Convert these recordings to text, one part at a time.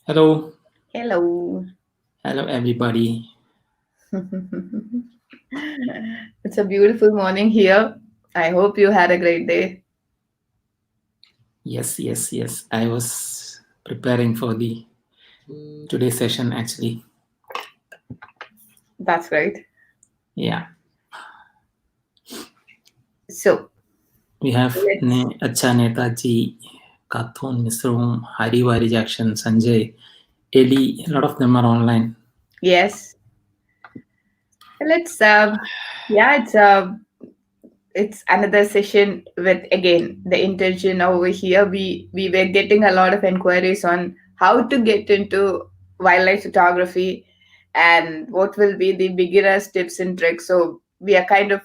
Hello, Hello. hello everybody. It's a beautiful morning here. I hope you had a great day. Yes. I was preparing for the today's session actually. That's great. Yeah, So, we have let's, Acha Netaji, Kathun, Misrum, Hariwari Jackson, Sanjay, Eli. A lot of them are online. yes, let's, yeah, it's another session with, again, the intention over here. We were getting a lot of inquiries on how to get into wildlife photography and what will be the beginner's tips and tricks. So we are kind of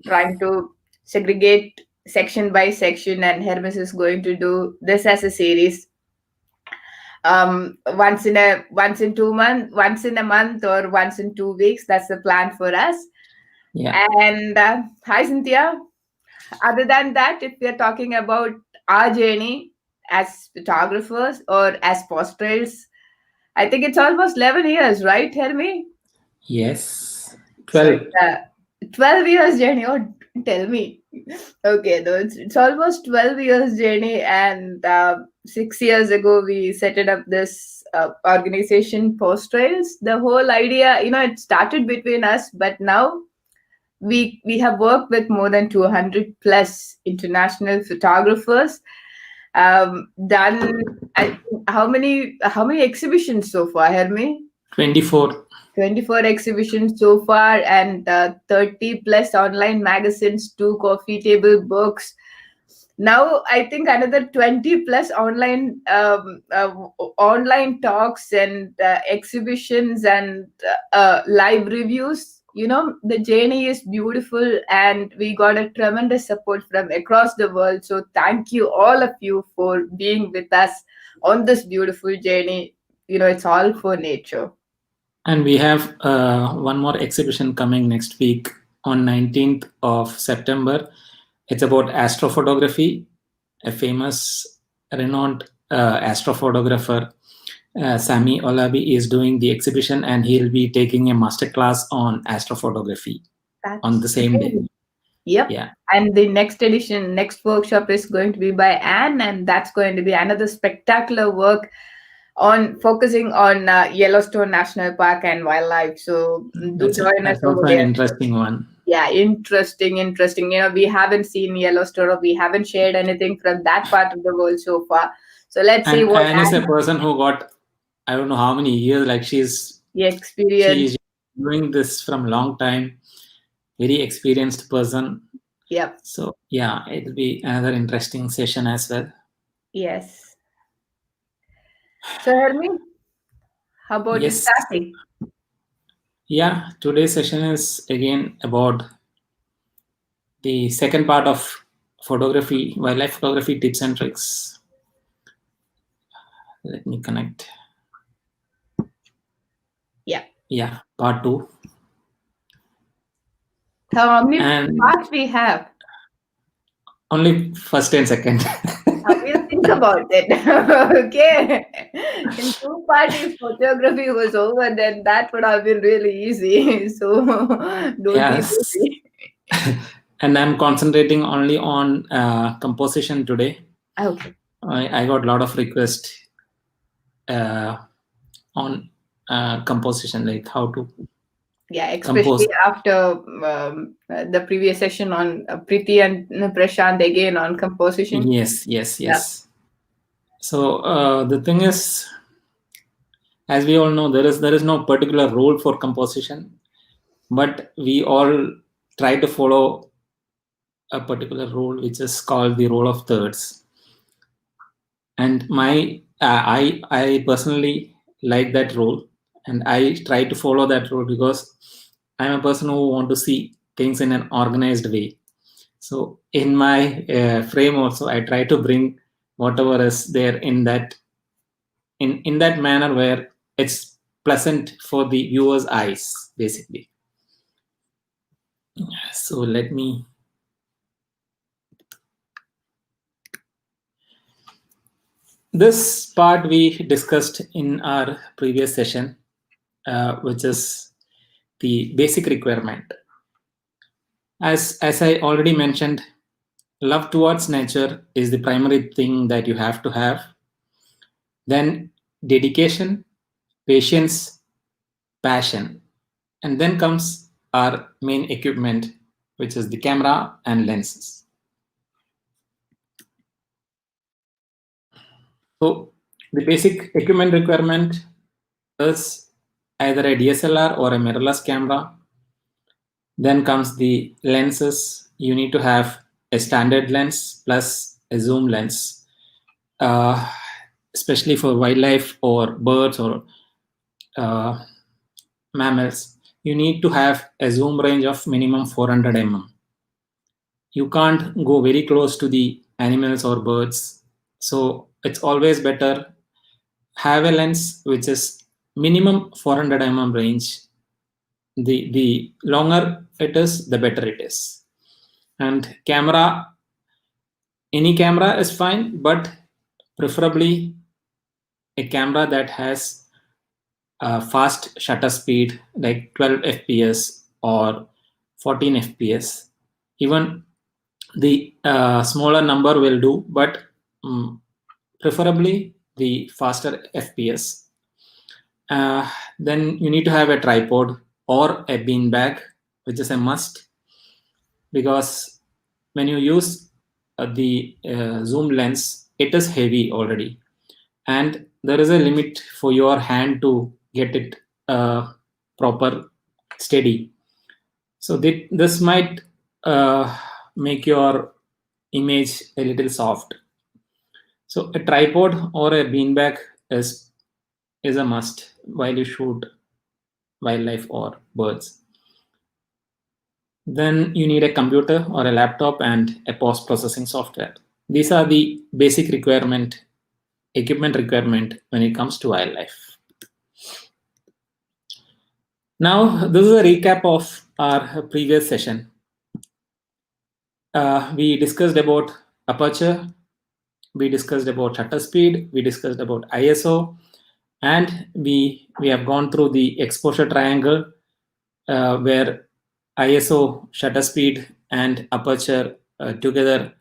trying to segregate section by section, and Hermes is going to do this as a series. Once in 2 months, once in a month, or once in 2 weeks. That's the plan for us. Yeah, And hi, Cynthia. Other than that, if we are talking about our journey as photographers or as posters, I think it's almost 11 years, right, Hermi? yes. So 12. it's a 12 years journey. Oh, tell me. Okay, though it's almost 12 years journey, and 6 years ago we set it up this organization, Post Trails. The whole idea, it started between us, but now we have worked with more than 200 plus international photographers. Done, I think, how many exhibitions so far, Hermi? 24. 24 exhibitions so far, and 30 plus online magazines, two coffee table books. Now I think another 20 plus online talks and exhibitions and live reviews. The journey is beautiful, and we got a tremendous support from across the world. So thank you, all of you, for being with us on this beautiful journey. It's all for nature. And we have one more exhibition coming next week on 19th of September. It's about astrophotography. A famous, renowned astrophotographer, Sami Olabi, is doing the exhibition, and he'll be taking a masterclass on astrophotography on the That's same day. great. Yep. Yeah, And the next workshop is going to be by Anne, and that's going to be another spectacular work on focusing on Yellowstone National Park and wildlife. So do join us that's over also an there. interesting one. Yeah, interesting. We haven't seen Yellowstone, or we haven't shared anything from that part of the world so far. So let's see And what Anne is a Anne person who got, I don't know how many years, like she experience. is doing this from long time, very experienced person. Yep. So yeah, it'll be another interesting session as well. Yes. So Hermi, how about you Yes, starting? yeah, today's session is again about the second part of photography, wildlife photography tips and tricks. Let me connect. Yeah. Yeah, part two. So how many And parts we have? only first and second. We'll think about it. Okay. In two parties, photography was over, then that would have been really easy. So don't be Yes. busy. And I'm concentrating only on composition today. Okay. I got a lot of requests uh, on composition, like how to Yeah, compose. especially after the previous session on Priti and Prashant again on composition. Yeah. Yes. So the thing is, as we all know, there is no particular rule for composition, but we all try to follow a particular rule, which is called the rule of thirds. And I personally like that rule, and I try to follow that rule because I'm a person who want to see things in an organized way. So in my frame also, I try to bring whatever is there in that manner where it's pleasant for the viewer's eyes, basically. So let me. This part we discussed in our previous session, which is the basic requirement. As I already mentioned, love towards nature is the primary thing that you have to have. Then dedication, patience, passion, and then comes our main equipment, which is the camera and lenses. So the basic equipment requirement is either a DSLR or a mirrorless camera. Then comes the lenses. You need to have a standard lens plus a zoom lens, uh, especially for wildlife or birds or uh, mammals. You need to have a zoom range of minimum 400 mm. You can't go very close to the animals or birds. So it's always better have a lens which is minimum 400 mm range. The longer it is, the better it is. And camera, any camera is fine, but preferably a camera that has a fast shutter speed like 12 fps or 14 fps. Even the smaller number will do, but preferably the faster fps. Then you need to have a tripod or a bean bag, which is a must, because when you use the zoom lens, it is heavy already, and there is a limit for your hand to get it proper steady. So this might make your image a little soft. So a tripod or a beanbag is a must while you shoot wildlife or birds. Then you need a computer or a laptop and a post processing software. These are the basic equipment requirement when it comes to wildlife. Now, this is a recap of our previous session. We discussed about aperture, we discussed about shutter speed, we discussed about ISO, and we have gone through the exposure triangle, where ISO, shutter speed, and aperture together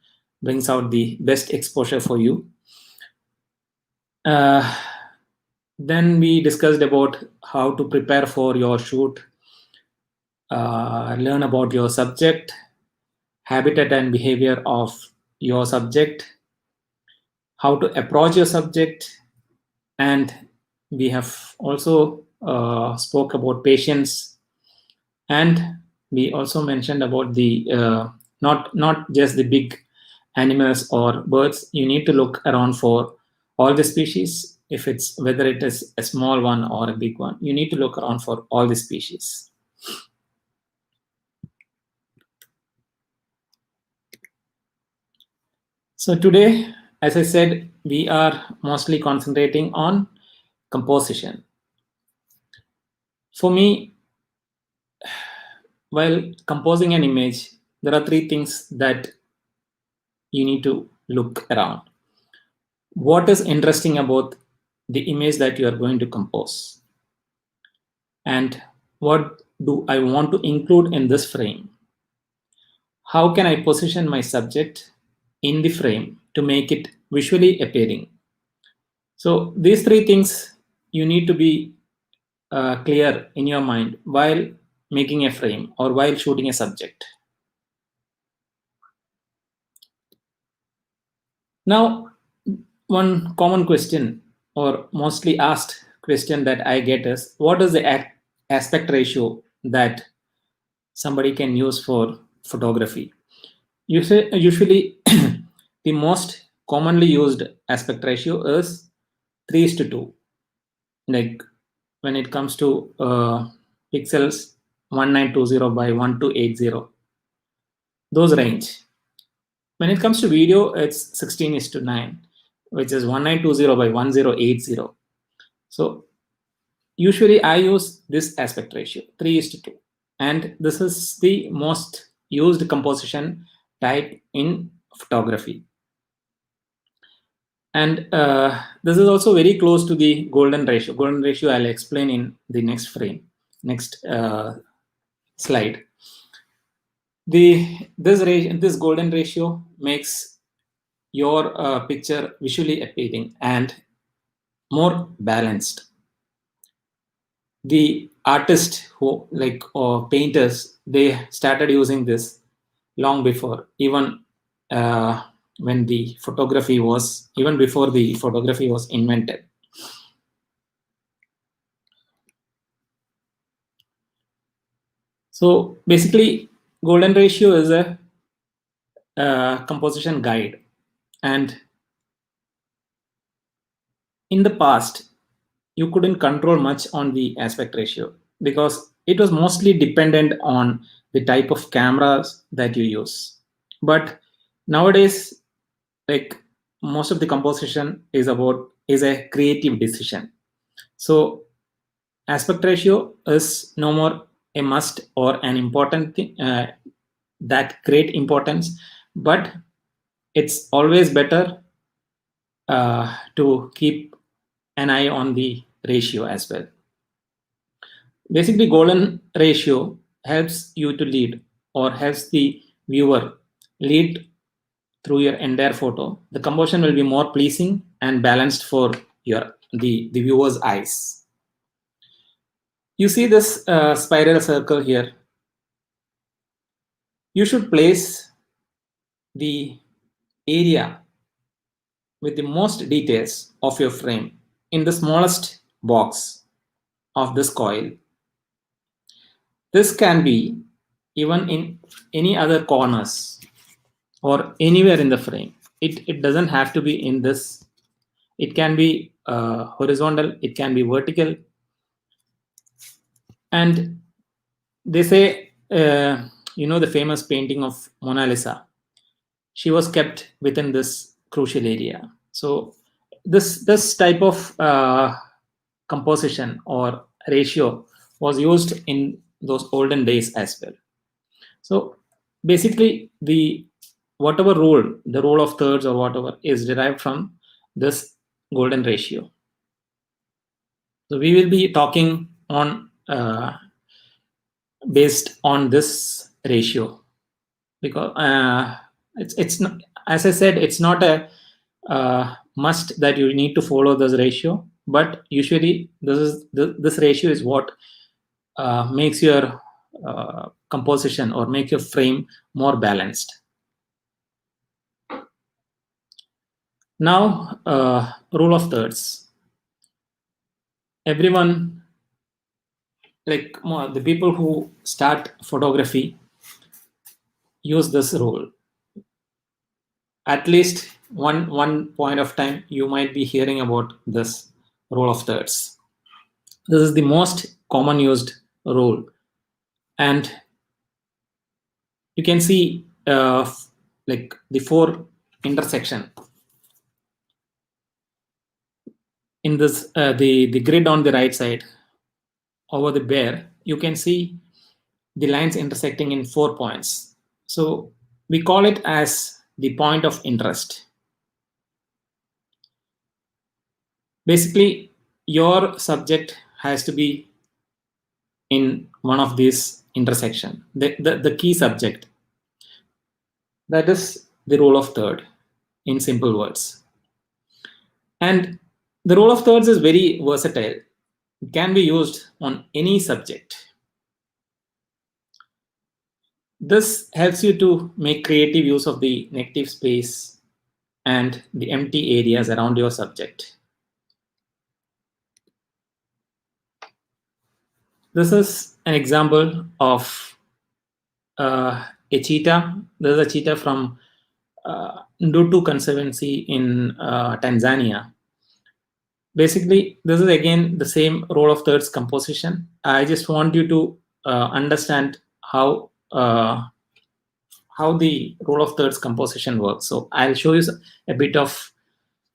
brings out the best exposure for you. Then we discussed about how to prepare for your shoot, learn about your subject, habitat and behavior of your subject, how to approach your subject, and we have also spoke about patience, and we also mentioned about the not just the big animals or birds. You need to look around for all the species. If it's whether it is a small one or a big one, you need to look around for all the species. So today, as I said, we are mostly concentrating on composition. For me, while composing an image, there are three things that you need to look around. What is interesting about the image that you are going to compose? And what do I want to include in this frame? How can I position my subject in the frame to make it visually appealing? So these three things you need to be clear in your mind while making a frame or while shooting a subject. Now, one common question or mostly asked question that I get is, what is the aspect ratio that somebody can use for photography? Usually the most commonly used aspect ratio is 3:2. Like when it comes to pixels, 1920 by 1280, those range. When it comes to video, it's 16:9, which is 1920 by 1080. So usually I use this aspect ratio, 3:2. And this is the most used composition type in photography. And this is also very close to the golden ratio. Golden ratio I'll explain in the next frame, next slide. This golden ratio makes your picture visually appealing and more balanced. The artists who like or painters, they started using this long before, even uh, when the photography was even before the photography was invented. So basically, golden ratio is a composition guide, and in the past you couldn't control much on the aspect ratio because it was mostly dependent on the type of cameras that you use. But nowadays, like, most of the composition is a creative decision. So aspect ratio is no more a must or an important thing, that great importance, but it's always better to keep an eye on the ratio as well. Basically, golden ratio helps you to lead, or helps the viewer lead through your entire photo. The composition will be more pleasing and balanced for the viewer's eyes. You see this spiral circle here. You should place the area with the most details of your frame in the smallest box of this coil. This can be even in any other corners or anywhere in the frame. It doesn't have to be in this. It can be horizontal, it can be vertical. And they say, the famous painting of Mona Lisa, she was kept within this crucial area. So this type of composition or ratio was used in those olden days as well. So basically, the role of thirds or whatever is derived from this golden ratio. So we will be talking on based on this ratio, because it's not, as I said, it's not a must that you need to follow this ratio, but usually this ratio is what makes your composition or make your frame more balanced. Now, rule of thirds. Everyone, like the people who start photography, use this rule. At least one point of time, you might be hearing about this rule of thirds. This is the most common used rule, and you can see like the four intersection in this the grid on the right side. Over the bear, you can see the lines intersecting in 4 points. So we call it as the point of interest. Basically, your subject has to be in one of these intersection, the key subject. That is the rule of third in simple words. And the rule of thirds is very versatile. It can be used on any subject. This helps you to make creative use of the negative space and the empty areas around your subject. This is an example of a cheetah. This is a cheetah from Ndutu Conservancy in Tanzania. Basically, this is again the same role of thirds composition. I just want you to understand how the role of thirds composition works. So I'll show you a bit of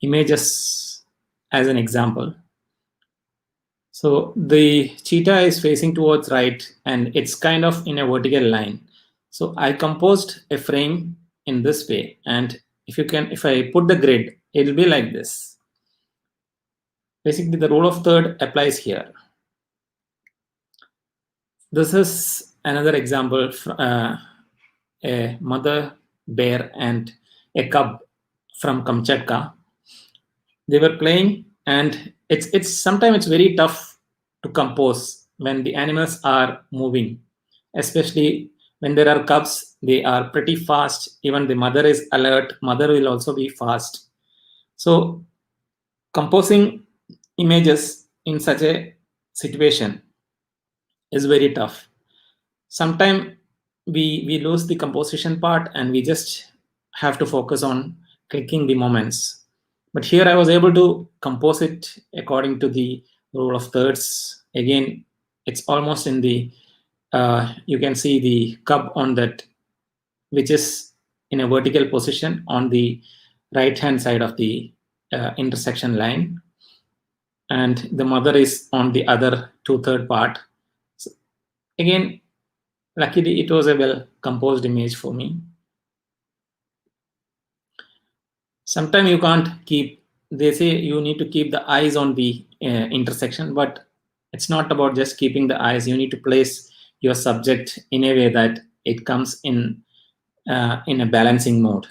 images as an example. So the cheetah is facing towards right, and it's kind of in a vertical line. So I composed a frame in this way, and if I put the grid It will be like this. Basically, the rule of third applies here. This is another example. A mother bear and a cub from Kamchatka. They were playing, and it's sometimes it's very tough to compose when the animals are moving, especially when there are cubs. They are pretty fast. Even the mother is alert. Mother will also be fast. So composing images in such a situation is very tough. Sometimes we lose the composition part and we just have to focus on clicking the moments. But here I was able to compose it according to the rule of thirds. Again, it's almost in the you can see the cub on that, which is in a vertical position on the right hand side of the intersection line, and the mother is on the other 2/3 part. So again, luckily it was a well composed image for me. Sometimes you can't keep, they say you need to keep the eyes on the intersection, but it's not about just keeping the eyes. You need to place your subject in a way that it comes in a balancing mode.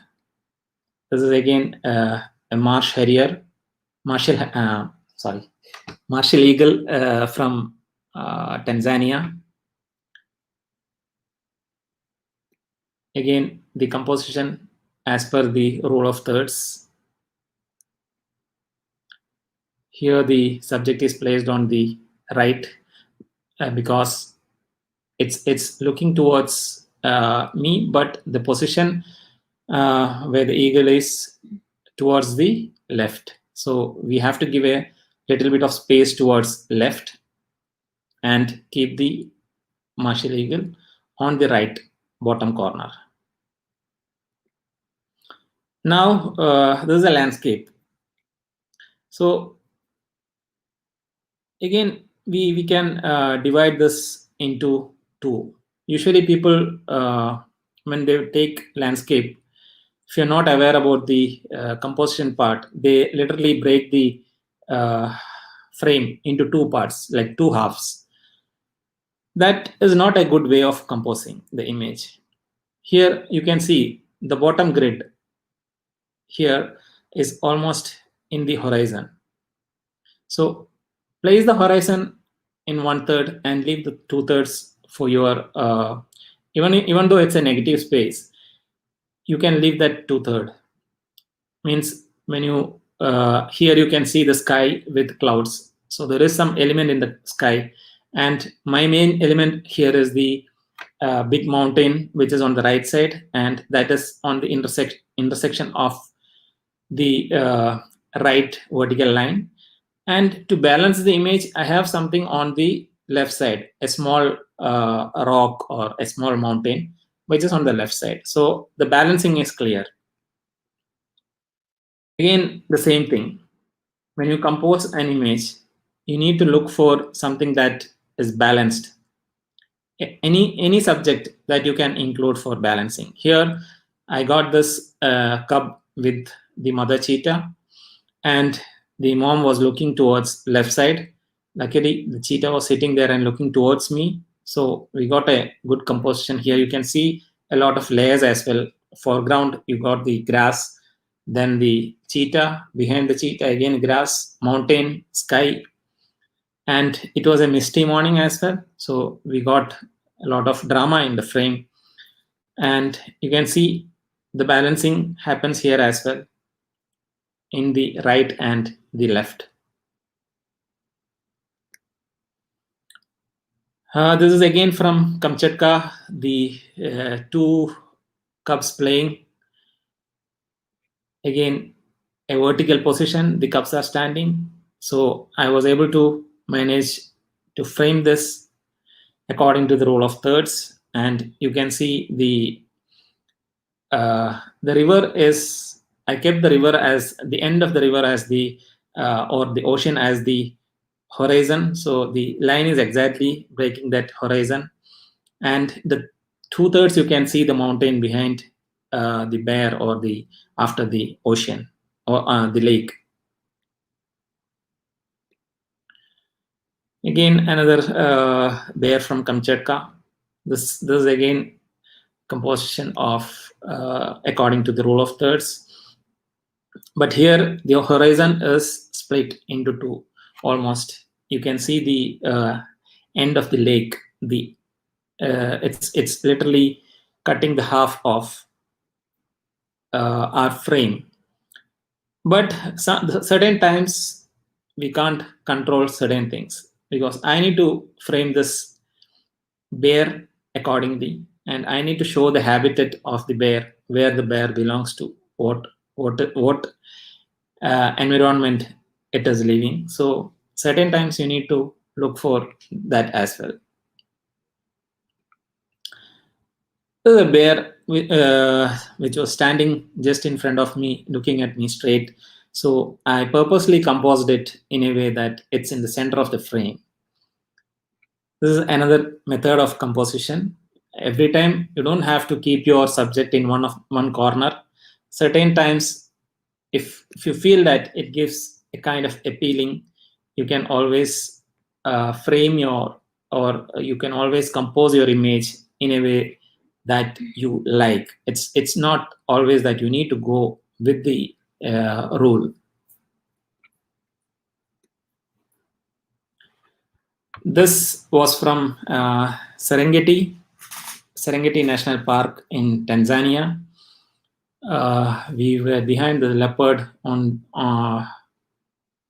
This is again a marshall eagle from Tanzania. Again, the composition as per the rule of thirds. Here the subject is placed on the right because it's looking towards me, but the position where the eagle is towards the left. So we have to give a little bit of space towards left and keep the marshall eagle on the right bottom corner. Now this is a landscape. So again, we can divide this into two. Usually people when they take landscape, if you're not aware about the composition part, they literally break the frame into two parts, like two halves. That is not a good way of composing the image. Here you can see the bottom grid here is almost in the horizon. So place the horizon in 1/3 and leave the 2/3 for your even though it's a negative space, you can leave that 2/3. Means when you here you can see the sky with clouds. So there is some element in the sky, and my main element here is the big mountain, which is on the right side, and that is on the intersection of the right vertical line. And to balance the image, I have something on the left side, a small rock or a small mountain, which is on the left side. So the balancing is clear. Again, the same thing. When you compose an image, you need to look for something that is balanced. Any subject that you can include for balancing. Here, I got this cub with the mother cheetah, and the mom was looking towards left side. Luckily, the cheetah was sitting there and looking towards me. So we got a good composition here. You can see a lot of layers as well. Foreground, you got the grass, then the cheetah, behind the cheetah again grass, mountain, sky, and it was a misty morning as well. So we got a lot of drama in the frame, and you can see the balancing happens here as well in the right and the left. This is again from Kamchatka, the two cubs playing. Again, a vertical position, the cubs are standing. So I was able to manage to frame this according to the rule of thirds. And you can see the river is, I kept the river as the end of the river as the, or the ocean as the horizon. So the line is exactly breaking that horizon. And the 2/3 you can see the mountain behind the bear or the after the ocean. or the lake. Again, another bear from Kamchatka. This is again composition of according to the rule of thirds. But here the horizon is split into two almost. You can see the end of the lake. The it's literally cutting the half of our frame. But certain times we can't control certain things, because I need to frame this bear accordingly, and I need to show the habitat of the bear, where the bear belongs to, what environment it is living. So certain times you need to look for that as well. The bear which was standing just in front of me, looking at me straight. So I purposely composed it in a way that it's in the center of the frame. This is another method of composition. Every time you don't have to keep your subject in one corner. Certain times, if you feel that it gives a kind of appealing, you can always frame your, or you can always compose your image in a way that you like. It's not always that you need to go with the rule. This was from Serengeti National Park in Tanzania. We were behind the leopard on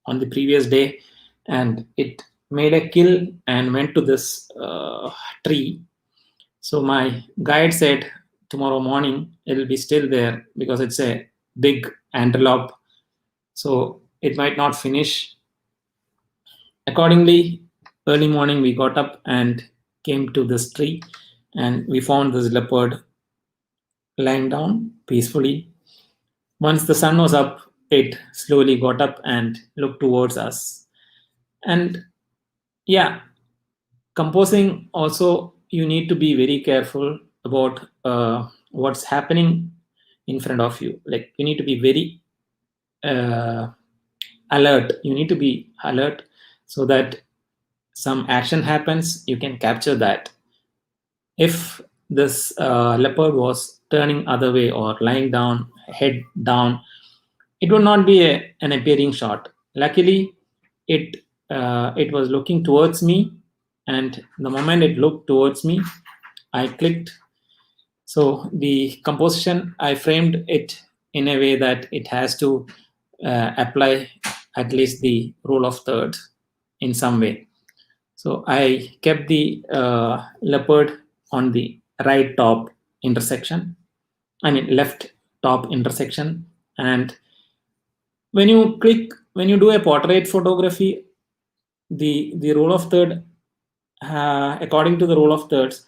the previous day, and it made a kill and went to this tree. So my guide said tomorrow morning it will be still there, because it's a big antelope, so it might not finish. Accordingly, early morning we got up and came to this tree, and we found this leopard lying down peacefully. Once the sun was up, it slowly got up and looked towards us. And yeah, composing also, you need to be very careful about what's happening in front of you. Like, you need to be very uh, alert. You need to be alert so that some action happens, you can capture that. If this leopard was turning other way or lying down, head down, it would not be an appearing shot. Luckily, it was looking towards me, and the moment it looked towards me, I clicked. So the composition, I framed it in a way that it has to apply at least the rule of thirds in some way. So I kept the leopard on the right top intersection, I mean left top intersection. And when you do a portrait photography, the rule of third, according to the rule of thirds,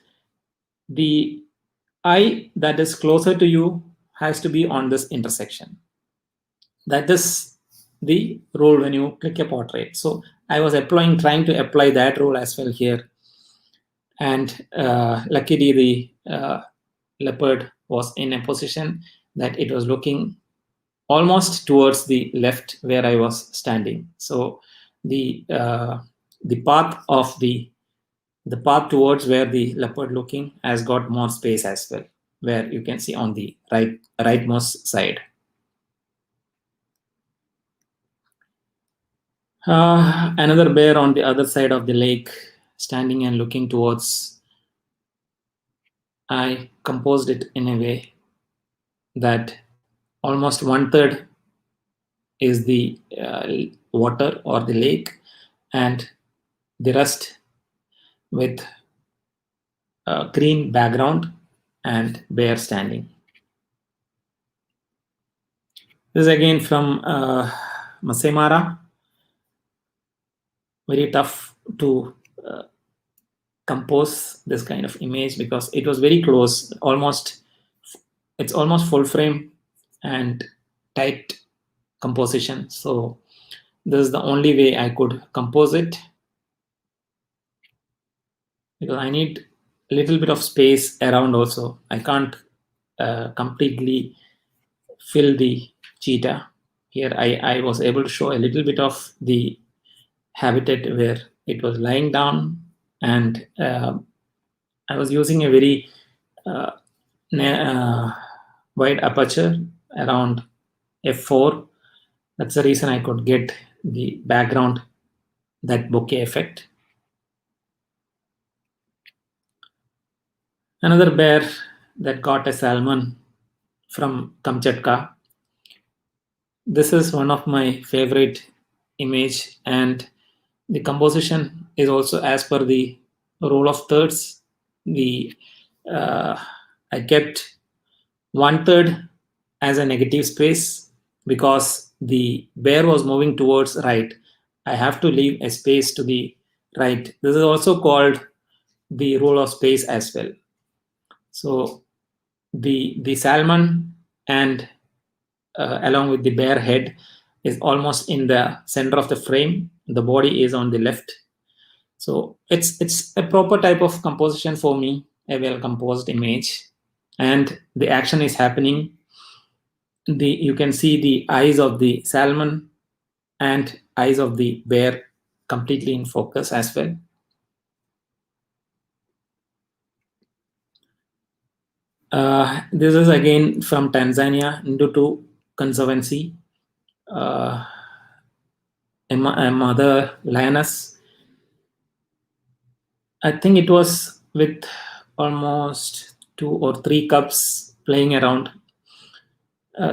the eye that is closer to you has to be on this intersection. That is the rule when you click a portrait. So I was trying to apply that rule as well here. And luckily the leopard was in a position that it was looking almost towards the left where I was standing. So the path of the path towards where the leopard looking has got more space as well, where you can see on the rightmost side. Another bear on the other side of the lake, standing and looking towards. I composed it in a way that almost 1/3 is the water or the lake, and the rest with green background and bear standing. This is again from Masai Mara. Very tough to compose this kind of image because it was very close, it's almost full frame and tight composition. So this is the only way I could compose it, because I need a little bit of space around also. I can't completely fill the cheetah here I was able to show a little bit of the habitat where it was lying down, and I was using a very uh, wide aperture around f4. That's the reason I could get the background, that bokeh effect. Another bear that caught a salmon from Kamchatka. This is one of my favorite image, and the composition is also as per the rule of thirds. The uh, I kept one third as a negative space because the bear was moving towards right. I have to leave a space to the right. This is also called the rule of space as well. So the salmon and along with the bear head is almost in the center of the frame. The body is on the left. So it's a proper type of composition for me, a well composed image, and the action is happening. The you can see the eyes of the salmon and eyes of the bear completely in focus as well. This is again from Tanzania, Ndutu Conservancy. Uh, a mother lioness. I think it was with almost 2 or 3 cubs playing around.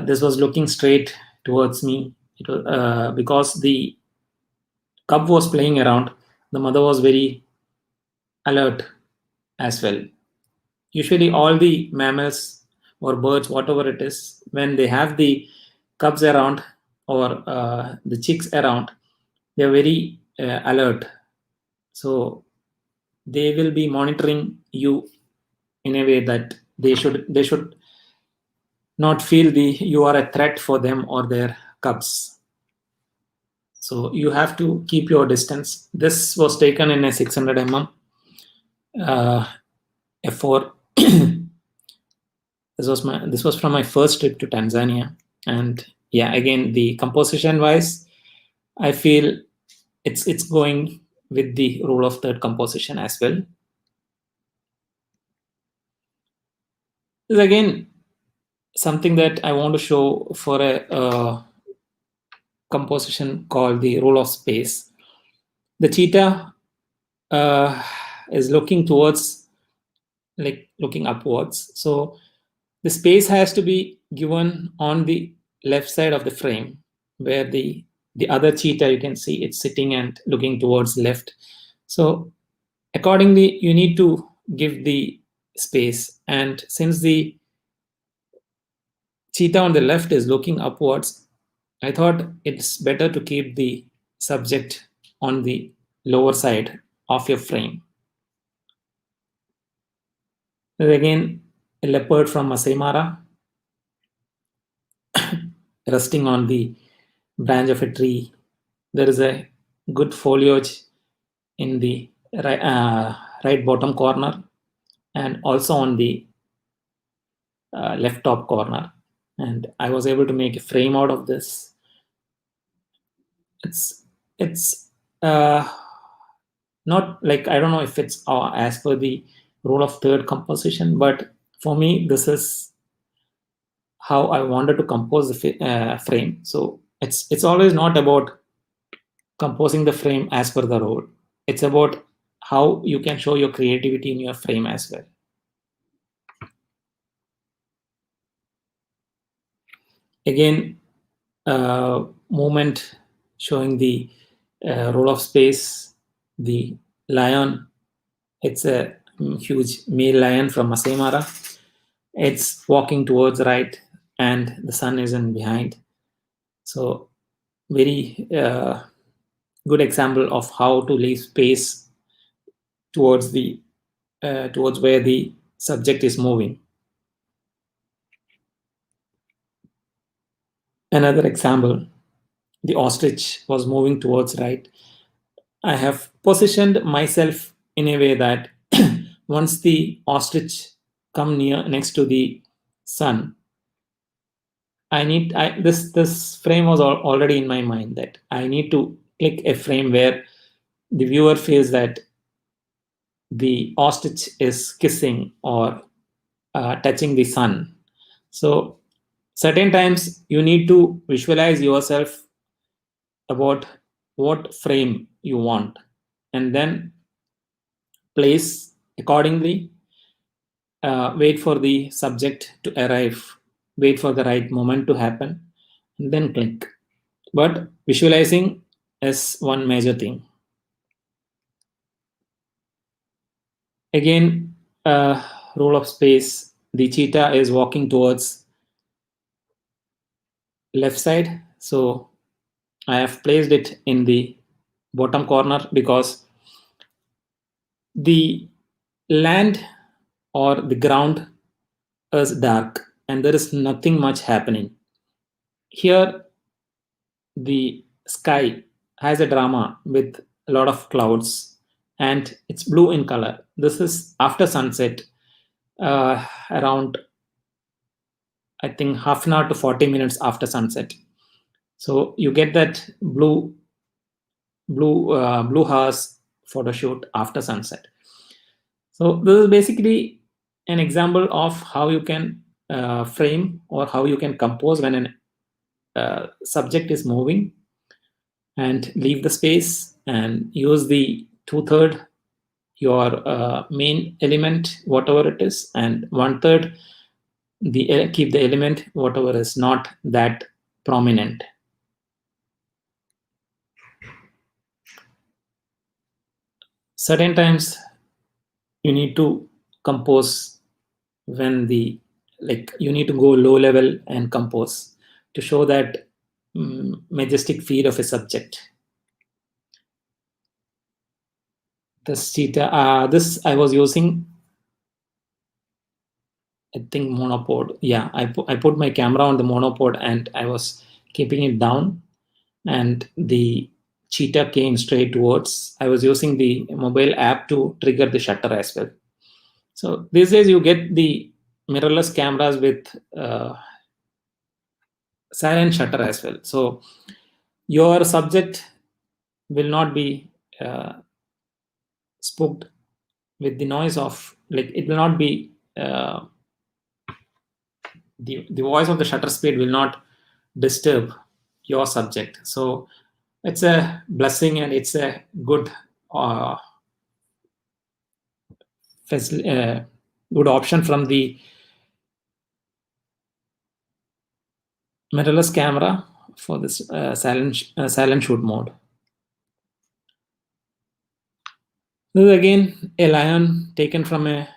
This was looking straight towards me. It was because the cub was playing around. The mother was very alert as well. Usually, all the mammals or birds, whatever it is, when they have the cubs around or the chicks around, they are very alert. So they will be monitoring you in a way that they should not feel the you are a threat for them or their cubs. So you have to keep your distance. This was taken in a 600 uh, f4. This was from my first trip to Tanzania, and yeah, again the composition wise, I feel it's going with the rule of third composition as well. This is again something that I want to show for a composition called the rule of space. The cheetah uh, is looking towards, like looking upwards. So the space has to be given on the left side of the frame, where the other cheetah, you can see it's sitting and looking towards left. So accordingly, you need to give the space. And since the cheetah on the left is looking upwards, I thought it's better to keep the subject on the lower side of your frame. There's again a leopard from Masai Mara resting on the branch of a tree. There is a good foliage in the right bottom corner and also on the left top corner. And I was able to make a frame out of this. It's not like, I don't know if it's as per the rule of third composition, but for me this is how I wanted to compose the frame. So it's always not about composing the frame as per the rule. It's about how you can show your creativity in your frame as well. Again, movement showing the role of space. The lion, it's a huge male lion from Masai Mara. It's walking towards right, and the sun is in behind. So very good example of how to leave space towards the towards where the subject is moving. Another example, the ostrich was moving towards right. I have positioned myself in a way that once the ostrich come near next to the sun, this frame was already in my mind, that I need to click a frame where the viewer feels that the ostrich is kissing or touching the sun. So certain times you need to visualize yourself about what frame you want, and then place accordingly. Wait for the subject to arrive, wait for the right moment to happen, and then click. But visualizing is one major thing. Again, rule of space. The cheetah is walking towards left side, so I have placed it in the bottom corner because the land or the ground is dark and there is nothing much happening. Here, the sky has a drama with a lot of clouds and it's blue in color. This is after sunset, around I think half an hour to 40 minutes after sunset. So you get that blue house photo shoot after sunset. So this is basically an example of how you can frame or how you can compose when an subject is moving, and leave the space and use the two-third your main element whatever it is, and one-third the keep the element whatever is not that prominent. Certain times you need to compose when the, like, you need to go low level and compose to show that majestic feel of a subject. This cheetah, this I was using, I think monopod. Yeah, I put my camera on the monopod and I was keeping it down, and the cheetah came straight towards. I was using the mobile app to trigger the shutter as well. So these days you get the mirrorless cameras with silent shutter as well. So your subject will not be spooked with the noise of, like, it will not be the voice of the shutter speed will not disturb your subject. So it's a blessing and it's a good uh, good option from the mirrorless camera for this silent shoot mode. This is again a lion taken from a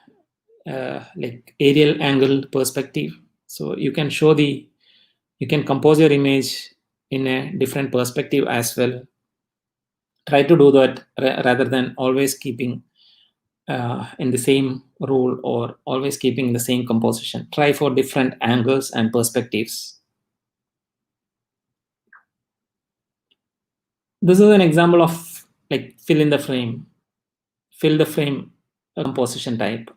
like aerial angle perspective. So you can you can compose your image in a different perspective as well. Try to do that rather than always keeping in the same role or always keeping the same composition. Try for different angles and perspectives. This is an example of, like, fill the frame composition type.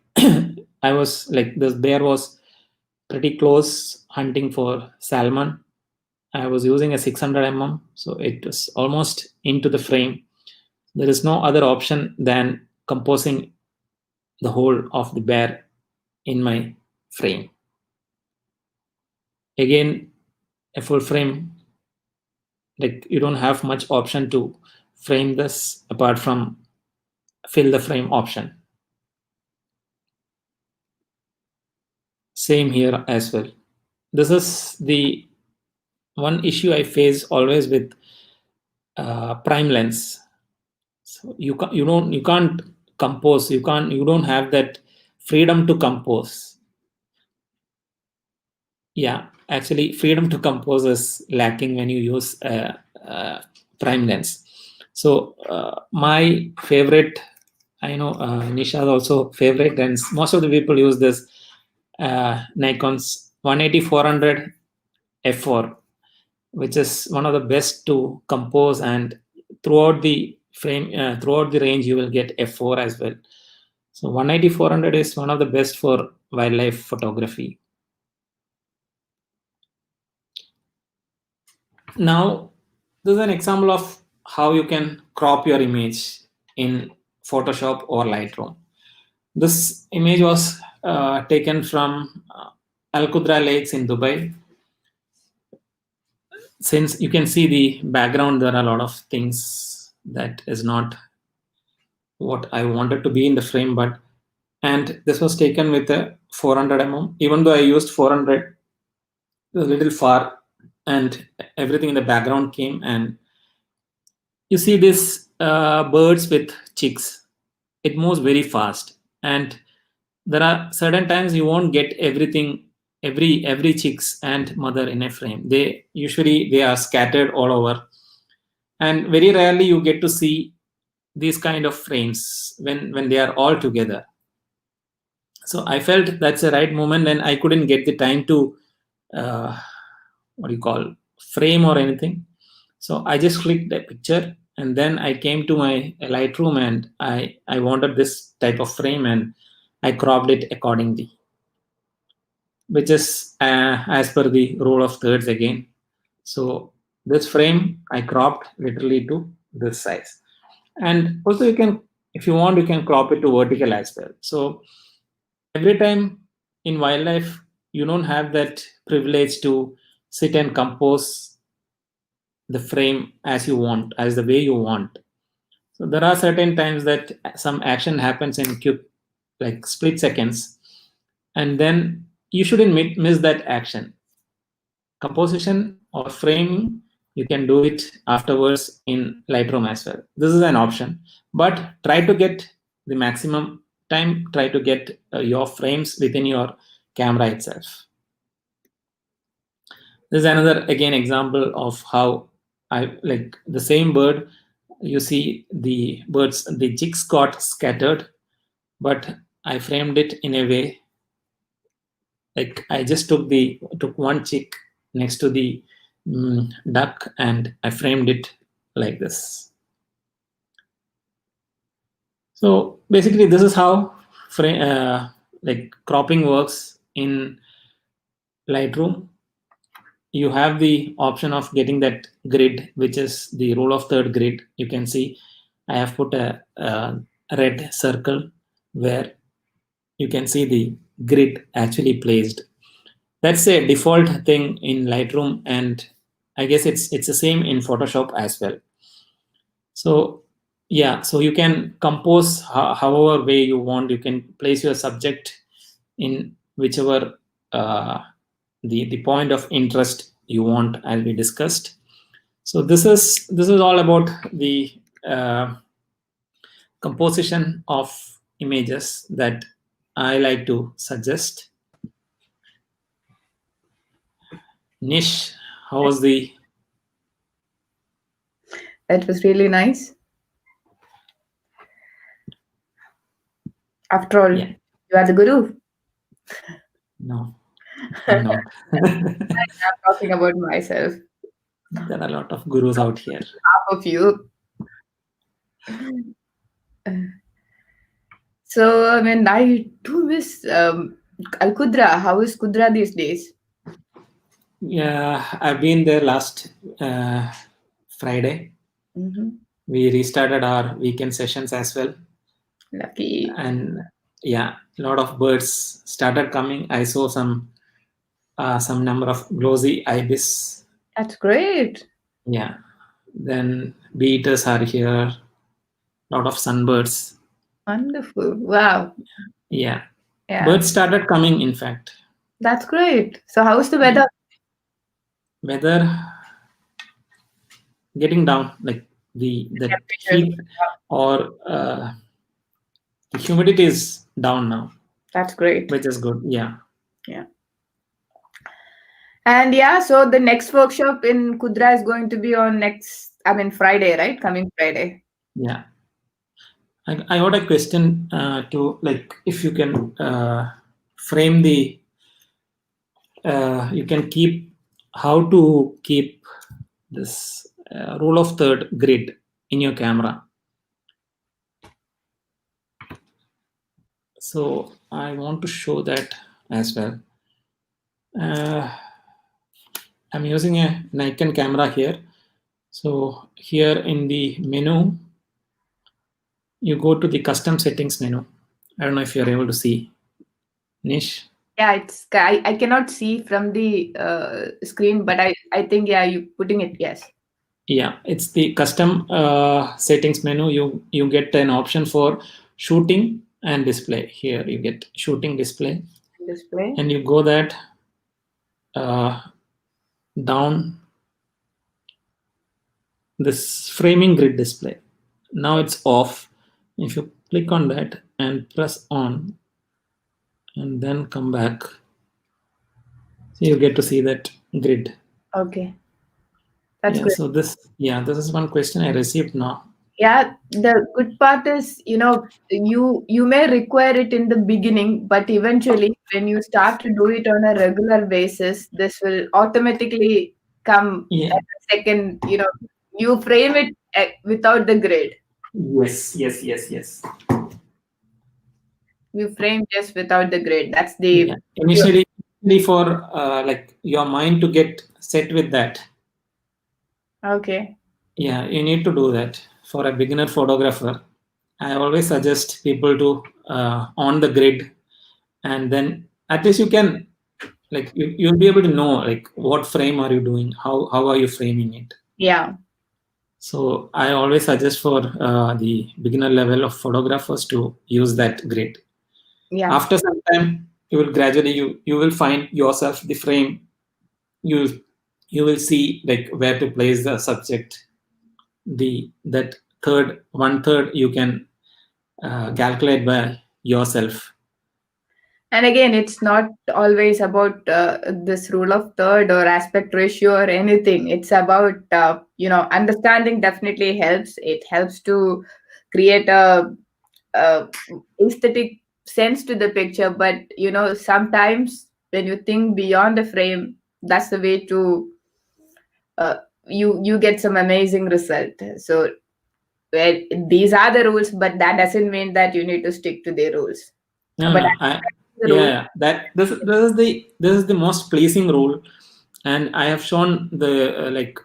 I was like, this bear was pretty close hunting for salmon. I was using a 600 so it was almost into the frame. There is no other option than composing the whole of the bear in my frame. Again, a full frame, like, you don't have much option to frame this apart from fill the frame option. Same here as well. This is the one issue I face always with prime lens. So you can't compose, you don't have that freedom to compose. Yeah, actually freedom to compose is lacking when you use prime lens. So my favorite, I know Nisha's also favorite, and most of the people use this Nikon's 180-400 f4, which is one of the best to compose, and throughout the frame, throughout the range you will get f4 as well. So 180-400 is one of the best for wildlife photography. Now, this is an example of how you can crop your image in Photoshop or Lightroom. This image was taken from Al Qudra Lakes in Dubai. Since you can see the background, there are a lot of things that is not what I wanted to be in the frame, but and this was taken with a 400 mm. Even though I used 400, it was a little far, and everything in the background came. And you see this birds with chicks. It moves very fast, and there are certain times you won't get everything, every chicks and mother in a frame. They are scattered all over, and very rarely you get to see these kind of frames when they are all together. So I felt that's the right moment, and I couldn't get the time to uh, what do you call, frame or anything. So I just clicked a picture, and then I came to my Lightroom, and I wanted this type of frame, and I cropped it accordingly, which is as per the rule of thirds again. So this frame I cropped literally to this size. And also you can, if you want, you can crop it to vertical as well. So every time in wildlife, you don't have that privilege to sit and compose the frame as you want, as the way you want. So there are certain times that some action happens in quick, like split seconds, and then you shouldn't miss that action. Composition or framing, you can do it afterwards in Lightroom as well. This is an option, but try to get the maximum time. Try to get your frames within your camera itself. This is another again example of how I like the same bird. You see the chicks got scattered, but I framed it in a way like I just took one chick next to the duck, and I framed it like this. So basically, this is how like cropping works in Lightroom. You have the option of getting that grid, which is the rule of third grid. You can see I have put a red circle where you can see the grid actually placed. That's a default thing in Lightroom, and I guess it's the same in Photoshop as well. So yeah, so you can compose however way you want. You can place your subject in whichever the point of interest you want, as we discussed. So this is all about the composition of images that I like to suggest. Nish, how was the That was really nice. After all, yeah, you are the guru. no, I'm not. I'm talking about myself. There are a lot of gurus out here. Half of you. So, I mean, I do miss Al Qudra. How is Qudra these days? Yeah, I've been there last Friday. Hmm. We restarted our weekend sessions as well, Lucky. and yeah, a lot of birds started coming. I saw some number of glossy ibis. That's great. Yeah, then bee eaters are here. A lot of sunbirds. Wonderful. Wow. Yeah, Yeah. birds started coming. In fact, That's great. So, how's the yeah. weather? Weather getting down, like the Temperature is heat or the humidity is down now, That's great. which is good. Yeah, Yeah. And yeah, so the next workshop in Kudra is going to be on Friday, right? Coming Friday. yeah. I got a question to, like, if you can frame the you can keep how to keep this rule of third grid in your camera. So I want to show that as well. Uh, I'm using a Nikon camera here. So here in the menu, you go to the custom settings menu. I don't know if you're able to see. Niche. Yeah, I cannot see from the screen, but I think yeah, you putting it, yes. Yeah, it's the custom settings menu. You get an option for shooting and display. Here you get shooting display, Display. and you go that uh, down this framing grid display. Now it's off. If you click on that and press on, and then come back, so you get to see that grid. Okay, that's Yeah. good. So this is one question I received now. Yeah, the good part is, you may require it in the beginning, but eventually, when you start to do it on a regular basis, this will automatically come Yeah. at a second. You frame it without the grid. Yes. Yes. Yes. Yes. You frame just without the grid. That's Yeah. the Initially for like your mind to get set with that. okay. Yeah, you need to do that for a beginner photographer. I always suggest people to on the grid, and then at least you can like you'll be able to know like what frame are you doing, how are you framing it. Yeah, So I always suggest for the beginner level of photographers to use that grid. yeah. After some time, you will gradually you will find yourself the frame. You you will see like where to place the subject. The that third one third you can calculate by yourself. And again, it's not always about this rule of third or aspect ratio or anything. It's about, understanding definitely helps. It helps to create a aesthetic sense to the picture. But, sometimes when you think beyond the frame, that's the way to, uh, you get some amazing result. So well, these are the rules, but that doesn't mean that you need to stick to the rules. No, But no, the yeah, rules, yeah. That this is the most pleasing rule, and I have shown the like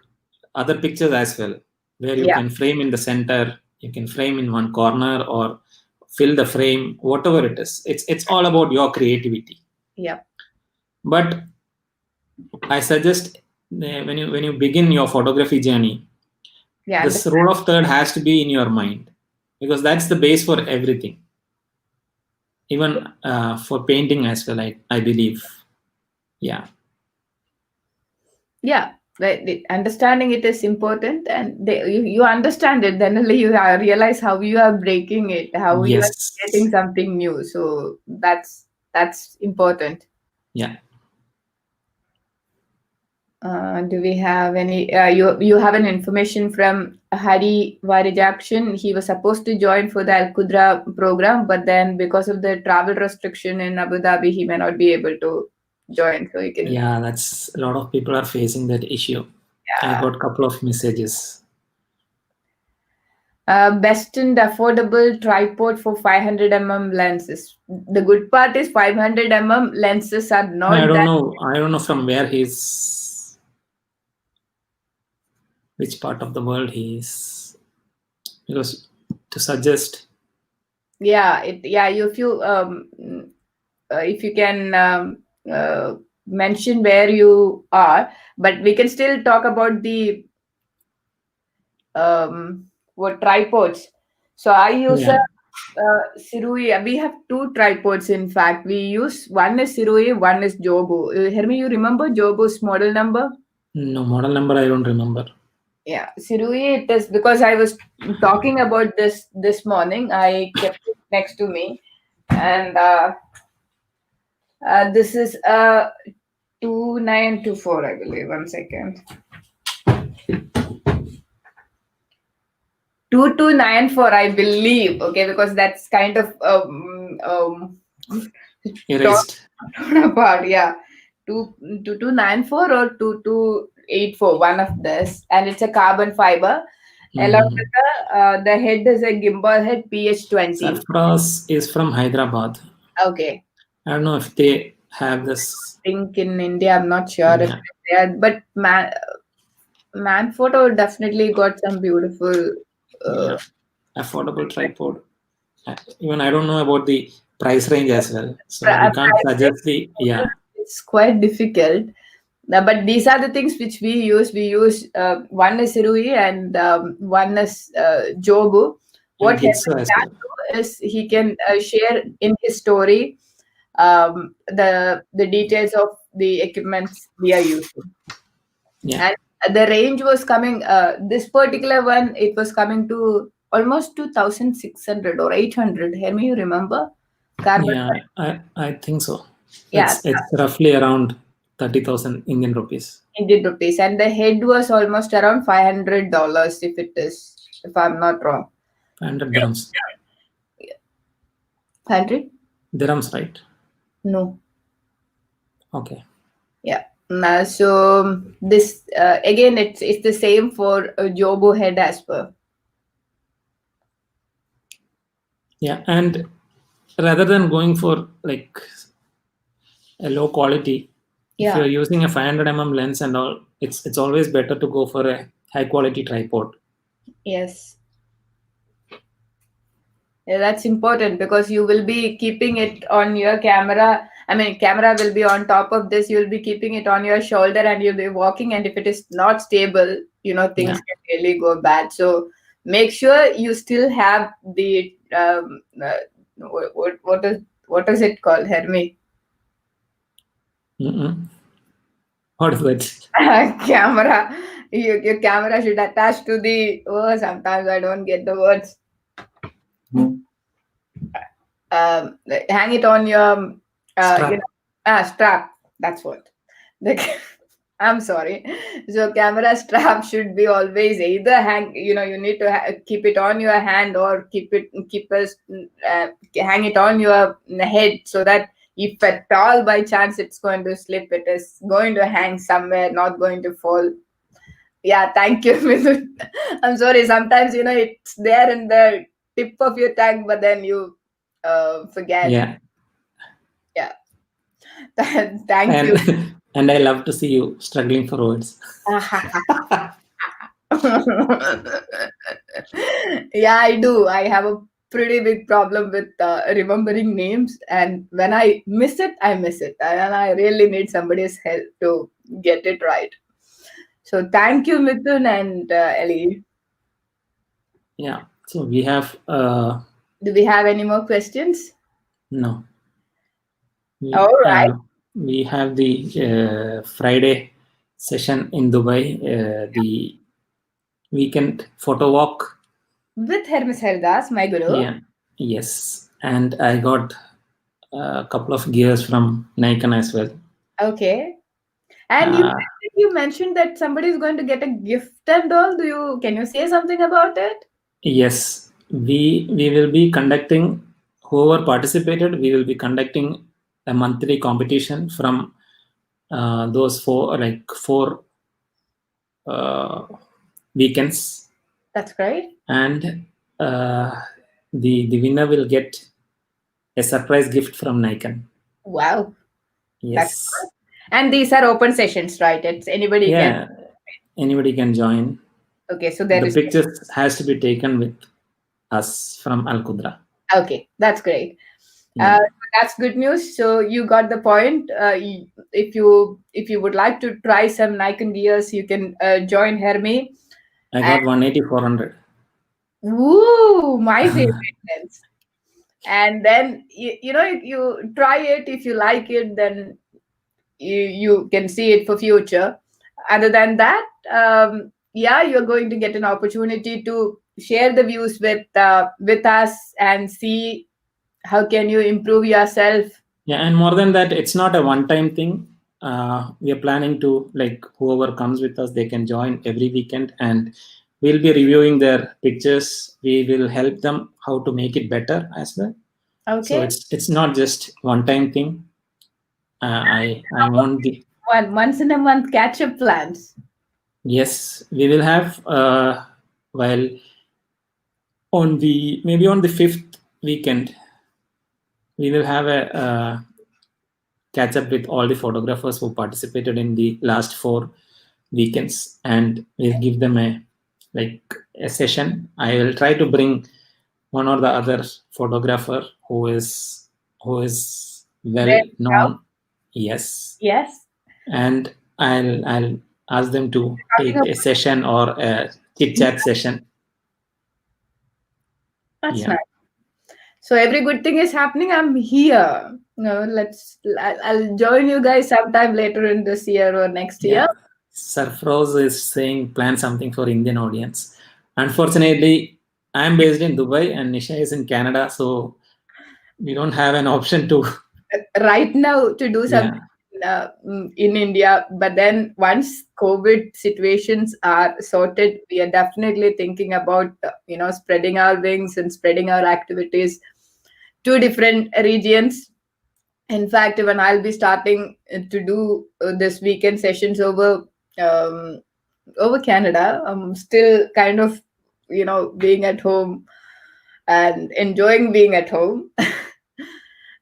other pictures as well, where you yeah, can frame in the center, you can frame in one corner, or fill the frame, whatever it is. It's all about your creativity. yeah. But I suggest when you begin your photography journey, Yeah, this rule of third has to be in your mind because that's the base for everything, even for painting as well. I believe, yeah. yeah. Understanding it is important, and you understand it, then only you realize how you are breaking it, how you are Yes. creating something new. So that's important. Yeah. Do we have any? You have an information from Hari Varijakshan. He was supposed to join for the Al Qudra program, but then because of the travel restriction in Abu Dhabi, he may not be able to join. So you can. Yeah, that's a lot of people are facing that issue. I Yeah. got a couple of messages. Best and affordable tripod for 500 lenses. The good part is 500 lenses are I not don't that. know. I don't know from where he's, which part of the world he is, because to suggest. Yeah, yeah. If you can mention where you are, but we can still talk about the what tripods. So I use a Yeah. Sirui. We have two tripods. In fact, we use one is Sirui, one is Jobu. Hermi, you remember Jobu's model number? No model number. I don't remember. Yeah, Sirui. It is because I was talking about this morning. I kept it next to me, and this is 2924, I believe. 1 second. 2294, I believe. Okay, because that's kind of torn Erased. apart. Yeah, 2294 or 2284, one of this, and it's a carbon fiber. Along Hmm. with the head is a gimbal head PH20. Surfraz is from Hyderabad. Okay, I don't know if they have this. think in India, I'm not sure if Yeah. Yeah, but Manphoto definitely got some beautiful. Uh, Yeah, affordable tripod. Even I don't know about the price range as well, so we can't Pricing, suggest the, yeah. it's quite difficult. But these are the things which we use. We use one is Rui and one is Jobu. What And Gitsu Hermes as can well. do is he can share in his story the details of the equipments we are using. Yeah, And the range was coming. This particular one, it was coming to almost 2,600 or 800. Hermi, you remember? Carbon. yeah, I think so. Yeah, It's roughly around 30,000 Indian rupees. Indian rupees, and the head was almost around $500 if I'm not wrong. 500 dirhams. 100? Dirhams, right? No. Okay. Yeah. So this again, it's the same for Jobo head as well. Yeah, and rather than going for like a low quality, if Yeah. you're using a 500 lens and all, it's always better to go for a high quality tripod. Yes. Yeah, that's important because you will be keeping it on your camera. I mean, camera will be on top of this. You'll be keeping it on your shoulder and you'll be walking. And if it is not stable, things Yeah. can really go bad. So make sure you still have the what is it called, Hermi? Mm-mm. What is that? Camera. Your camera should attach to the. Oh, sometimes I don't get the words. Hang it on your Strap. strap. That's what the I'm sorry. So camera strap should be always either hang, you need to keep it on your hand or keep us hang it on your head so that if at all by chance it's going to slip, it is going to hang somewhere, not going to fall. Yeah, thank you, Mithun. I'm sorry. Sometimes it's there in the tip of your tongue, but then you forget. Yeah. Yeah, thank And you. and I love to see you struggling for words. Yeah, I do. I have a pretty big problem with remembering names, and when I miss it, I miss it, and I really need somebody's help to get it right. So thank you, Mithun and Ellie. Yeah. So we have Do we have any more questions? no. All We right. we have the Friday session in Dubai, the weekend photo walk. With Hermis Haridas, my guru. Yeah. Yes. And I got a couple of gears from Nikon as well. Okay. And Uh, you mentioned that somebody is going to get a gift and all. Can you say something about it? yes, we will be conducting, whoever participated, we will be conducting a monthly competition from those four uh, weekends, That's great. and the winner will get a surprise gift from Nikon. Wow. That's Yes. and these are open sessions, right? It's anybody can. Yeah, anybody can join. Okay, so there The is pictures has to be taken with us from Al Qudra. okay. That's great. Yeah, That's good news. So you got the point. If you would like to try some Nikon gears, you can join Hermi. I And got 180 400. woo, my favorite lens. And then you try it. If you like it, then you can see it for future. Other than that, yeah, you're going to get an opportunity to share the views with us and see how can you improve yourself. Yeah, and more than that, it's not a one-time thing. We are planning to, like, whoever comes with us, they can join every weekend, and we'll be reviewing their pictures. We will help them how to make it better as well. So Okay. it's not just one-time thing. I want the, Once in a month catch up plans. yes, we will have while on the maybe on the fifth weekend we will have a catch up with all the photographers who participated in the last 4 weekends, and we'll give them like a session. I will try to bring one or the other photographer who is well There you go. known. Yes, Yes. and I'll ask them to Talking take about a session or a chit chat session. that's Yeah, nice. So every good thing is happening. I'm here. No, I'll join you guys sometime later in this year or next year. yeah. Sarfroz is saying plan something for Indian audience. Unfortunately, I'm based in Dubai and Nisha is in Canada, so we don't have an option to. Right now to do something Yeah, in India. But then once COVID situations are sorted, we are definitely thinking about spreading our wings and spreading our activities to different regions. In fact, even I'll be starting to do this weekend sessions um, over Canada. I'm still kind of being at home and enjoying being at home.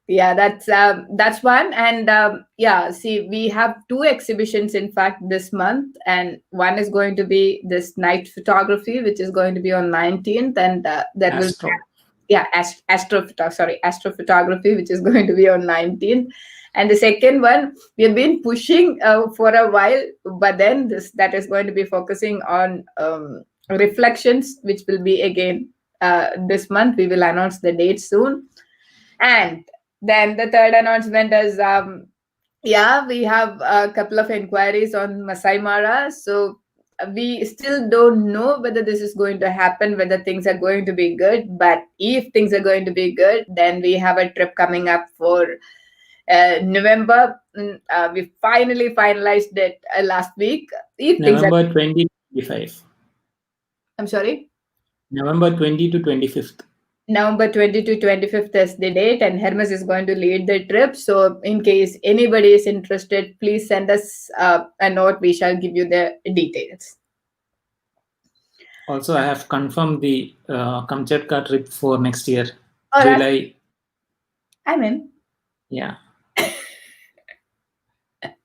Yeah, that's one. And yeah, see, we have two exhibitions in fact this month, and one is going to be this night photography, which is going to be on 19th, and there will Astro. yeah, astrophotography, which is going to be on 19th. And the second one we have been pushing for a while, but then this that is going to be focusing on reflections, which will be again this month. We will announce the date soon. And then the third announcement is yeah, we have a couple of inquiries on Masai Mara. So we still don't know whether this is going to happen, whether things are going to be good. But if things are going to be good, then we have a trip coming up for November. We finally finalized it last week. If things are, November 2025. I'm sorry, November 20 to 25th. November 20 to 25th is the date, and Hermes is going to lead the trip. So, in case anybody is interested, please send us a note. We shall give you the details. Also, I have confirmed the Kamchatka trip for next year, Oh, that's, July. I'm in. Yeah.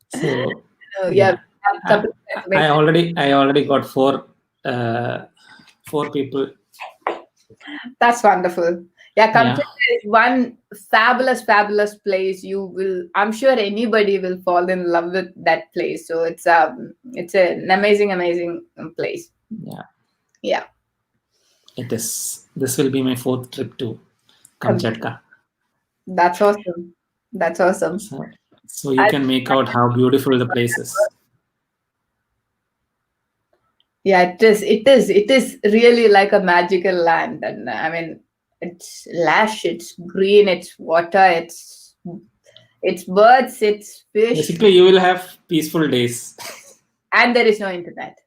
So Yeah, yeah, we have a I, couple of I already got uh, four people. That's wonderful. Yeah, Yeah, Kamchatka is one fabulous, fabulous place. You will, I'm sure anybody will fall in love with that place. So it's an amazing, amazing place. yeah. Yeah, It is. This will be my fourth trip to Kam- Kamchatka. that's awesome. That's awesome. So you can make out how beautiful the place is. Yeah, it is. It is. It is really like a magical land, and I mean, it's lush, it's green, it's water, it's birds, it's fish, Basically, you will have peaceful days. and there is no internet.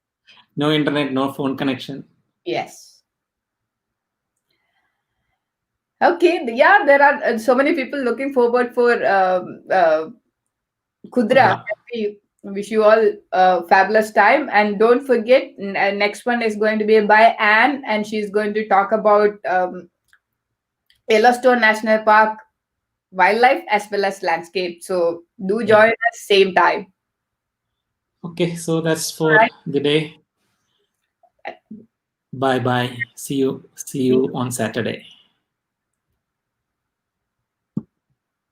No internet, no phone connection. Yes. Okay. Yeah, there are so many people looking forward for Kudra. Kudra. We wish you all a fabulous time, and don't forget, next one is going to be by Anne, and she's going to talk about Yellowstone National Park wildlife as well as landscape. So do Yeah. join us same time. Okay, so that's All for right. the day. Bye bye. See you. See you on Saturday.